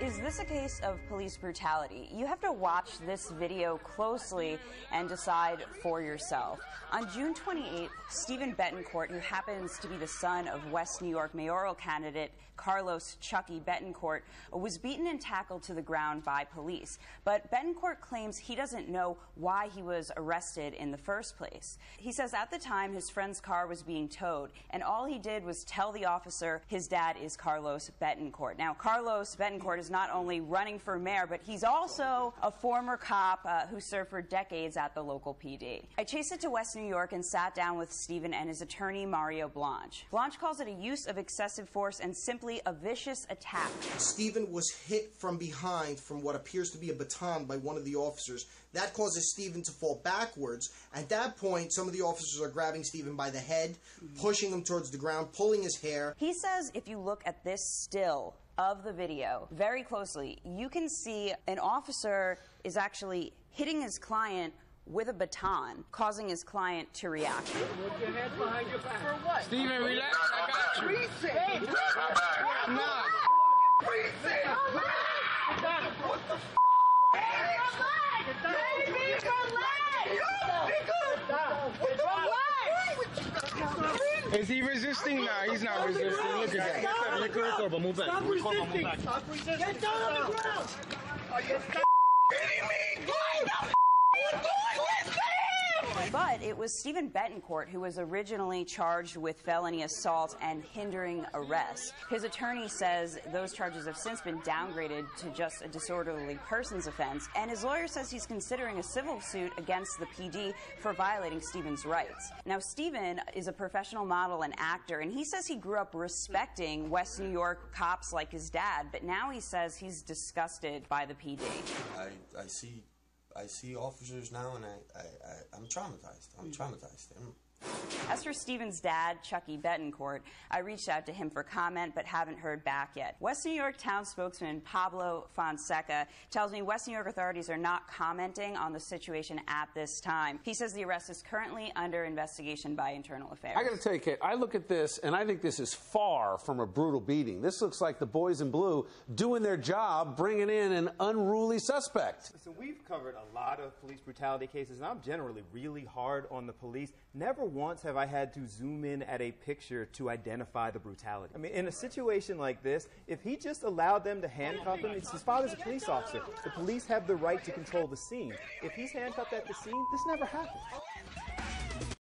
Is this a case of police brutality? You have to watch this video closely and decide for yourself. On June 28th, Steven Betancourt, who happens to be the son of West New York mayoral candidate Carlos Chucky Betancourt, was beaten and tackled to the ground by police. But Betancourt claims he doesn't know why he was arrested in the first place. He says at the time his friend's car was being towed, and all he did was tell the officer his dad is Carlos Betancourt. Now, Carlos Betancourt is not only running for mayor, but he's also a former cop who served for decades at the local PD. I chased it to West New York and sat down with Steven and his attorney, Blanche. Blanche calls it a use of excessive force and simply a vicious attack. Steven was hit from behind from what appears to be a baton by one of the officers. That causes Steven to fall backwards. At that point, some of the officers are grabbing Steven by the head, pushing him towards the ground, pulling his hair. He says if you look at this still of the video very closely, you can see an officer is actually hitting his client with a baton, causing his client to react. Put your hands behind your back. For what? Steven, relax. I got you. Reset. Nah. Reset. What the f***? Is he resisting? Nah, he's not resisting. Look at that. Stop resisting. Stop resisting. Get down on the ground. Are you kidding me? Why the f*** are you doing this to him? But it was Steven Betancourt who was originally charged with felony assault and hindering arrest. His attorney says those charges have since been downgraded to just a disorderly persons offense, and his lawyer says he's considering a civil suit against the PD for violating Steven's rights. Now, Steven is a professional model and actor, and he says he grew up respecting West New York cops like his dad, but now he says he's disgusted by the PD. I see officers now, and I'm traumatized. I'm traumatized. As for Steven's dad, Chucky Betancourt, I reached out to him for comment but haven't heard back yet. West New York town spokesman Pablo Fonseca tells me West New York authorities are not commenting on the situation at this time. He says the arrest is currently under investigation by Internal Affairs. I got to tell you, Kate, I look at this and I think this is far from a brutal beating. This looks like the boys in blue doing their job, bringing in an unruly suspect. Listen, we've covered a lot of police brutality cases, and I'm generally really hard on the police. Never once have I had to zoom in at a picture to identify the brutality. I mean, in a situation like this, if he just allowed them to handcuff him, his father's a police officer. The police have the right to control the scene. If he's handcuffed at the scene, this never happens.